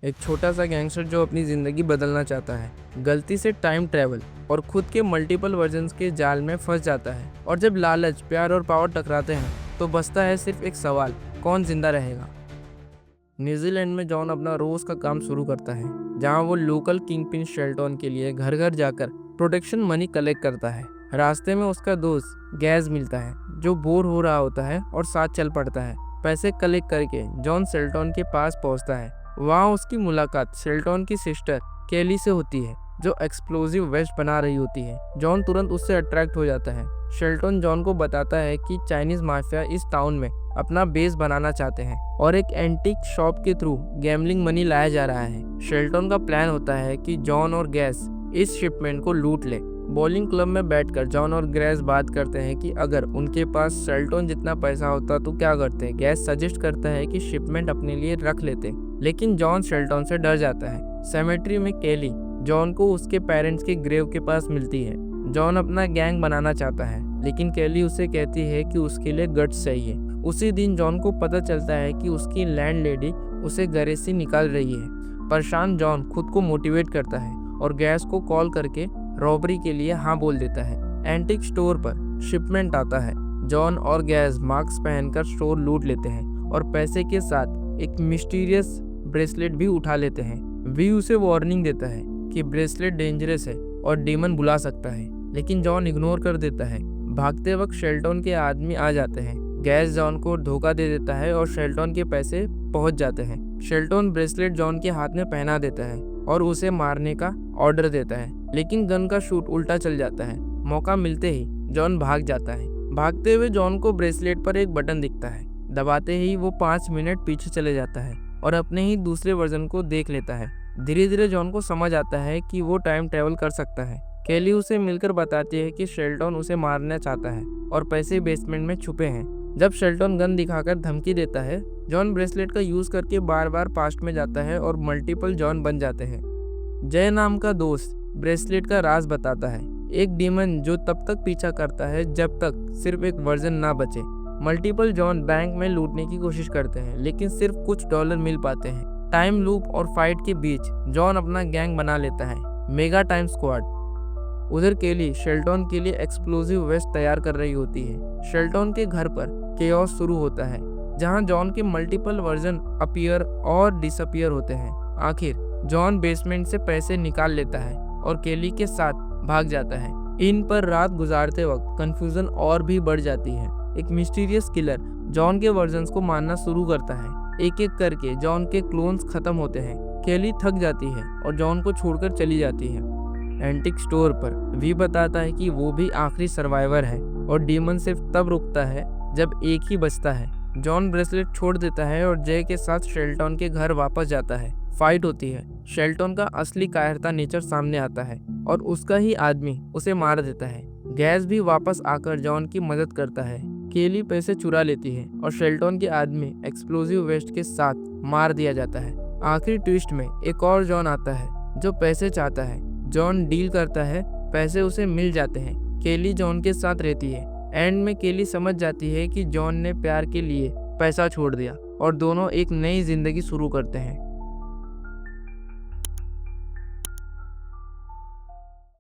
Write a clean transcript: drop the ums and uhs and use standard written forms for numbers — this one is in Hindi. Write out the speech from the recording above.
एक छोटा सा गैंगस्टर जो अपनी ज़िंदगी बदलना चाहता है, गलती से टाइम ट्रैवल और खुद के मल्टीपल वर्जन्स के जाल में फंस जाता है। और जब लालच, प्यार और पावर टकराते हैं तो बचता है सिर्फ एक सवाल, कौन जिंदा रहेगा। न्यूजीलैंड में जॉन अपना रोज का काम शुरू करता है, जहां वो लोकल किंगपिन शेल्टन के लिए घर घर जाकर प्रोटेक्शन मनी कलेक्ट करता है। रास्ते में उसका दोस्त गैज मिलता है, जो बोर हो रहा होता है और साथ चल पड़ता है। पैसे कलेक्ट करके जॉन शेल्टन के पास पहुंचता है। वहाँ उसकी मुलाकात शेल्टन की सिस्टर केली से होती है, जो एक्सप्लोजिव वेस्ट बना रही होती है। जॉन तुरंत उससे अट्रैक्ट हो जाता है। शेल्टन जॉन को बताता है कि चाइनीज माफिया इस टाउन में अपना बेस बनाना चाहते हैं और एक एंटीक शॉप के थ्रू गैम्बलिंग मनी लाया जा रहा है। शेल्टन का प्लान होता है कि जॉन और गैस इस शिपमेंट को लूट ले। बॉलिंग क्लब में बैठकर जॉन और ग्रेस बात करते हैं कि अगर उनके पास शेल्टन जितना पैसा होता तो क्या करते। गैस सजेस्ट करता है कि शिपमेंट अपने लिए रख लेते, लेकिन जॉन शेल्टन से डर जाता है। सेमेट्री में केली जॉन को उसके पेरेंट्स के ग्रेव के पास मिलती है। जॉन अपना गैंग बनाना चाहता है, लेकिन केली उसे कहती है कि उसके लिए गट्स चाहिए। उसी दिन जॉन को पता चलता है कि उसकी लैंडलेडी उसे घर से निकाल रही है। परेशान जॉन खुद को मोटिवेट करता है और गैस को कॉल करके रॉबरी के लिए हाँ बोल देता है। एंटीक स्टोर पर शिपमेंट आता है। जॉन और गैस मास्क पहनकर स्टोर लूट लेते हैं और पैसे के साथ एक मिस्टीरियस ब्रेसलेट भी उठा लेते हैं। वी उसे वार्निंग देता है कि ब्रेसलेट डेंजरस है और डीमन बुला सकता है, लेकिन जॉन इग्नोर कर देता है। भागते वक्त शेल्टन के आदमी आ जाते हैं। गैस जॉन को धोखा दे देता है और शेल्टन के पैसे पहुंच जाते हैं। शेल्टन ब्रेसलेट जॉन के हाथ में पहना देता है और उसे मारने का ऑर्डर देता है, लेकिन गन का शूट उल्टा चल जाता है। मौका मिलते ही जॉन भाग जाता है। भागते हुए जॉन को ब्रेसलेट पर एक बटन दिखता है। दबाते ही वो 5 मिनट पीछे चले जाता है और अपने ही दूसरे वर्जन को देख लेता है। धीरे धीरे जॉन को समझ आता है कि वो टाइम ट्रेवल कर सकता है। केली उसे मिलकर बताती है कि शेल्टन उसे मारना चाहता है और पैसे बेसमेंट में छुपे हैं। जब शेल्टन गन दिखाकर धमकी देता है, जॉन ब्रेसलेट का यूज करके बार बार पास्ट में जाता है और मल्टीपल जॉन बन जाते हैं। जय नाम का दोस्त ब्रेसलेट का राज बताता है, एक डीमन जो तब तक पीछा करता है जब तक सिर्फ एक वर्जन ना बचे। मल्टीपल जॉन बैंक में लूटने की कोशिश करते हैं, लेकिन सिर्फ कुछ डॉलर मिल पाते हैं। टाइम लूप और फाइट के बीच जॉन अपना गैंग बना लेता है, मेगा टाइम स्क्वाड। उधर केली शेल्टन के लिए एक्सप्लोजिव वेस्ट तैयार कर रही होती है। शेल्टन के घर पर केओस शुरू होता है, जहां जॉन के मल्टीपल वर्जन अपीयर और डिसअपीयर होते हैं। आखिर जॉन बेसमेंट से पैसे निकाल लेता है और केली के साथ भाग जाता है। इन पर रात गुजारते वक्त कंफ्यूजन और भी बढ़ जाती है। एक मिस्टीरियस किलर जॉन के वर्जन्स को मारना शुरू करता है। एक एक करके जॉन के क्लोन्स खत्म होते हैं। केली थक जाती है और जॉन को छोड़कर चली जाती है। एंटिक स्टोर पर वी बताता है कि वो भी आखिरी सर्वाइवर है और डीमन सिर्फ तब रुकता है जब एक ही बचता है। जॉन ब्रेसलेट छोड़ देता है और जय के साथ शेल्टन के घर वापस जाता है। फाइट होती है। शेल्टन का असली कायरता नेचर सामने आता है और उसका ही आदमी उसे मार देता है। गैस भी वापस आकर जॉन की मदद करता है। केली पैसे चुरा लेती है और शेल्टन के आदमी एक्सप्लोजिव वेस्ट के साथ मार दिया जाता है। आखिरी ट्विस्ट में एक और जॉन आता है जो पैसे चाहता है। जॉन डील करता है, पैसे उसे मिल जाते हैं। केली जॉन के साथ रहती है। एंड में केली समझ जाती है कि जॉन ने प्यार के लिए पैसा छोड़ दिया और दोनों एक नई जिंदगी शुरू करते हैं।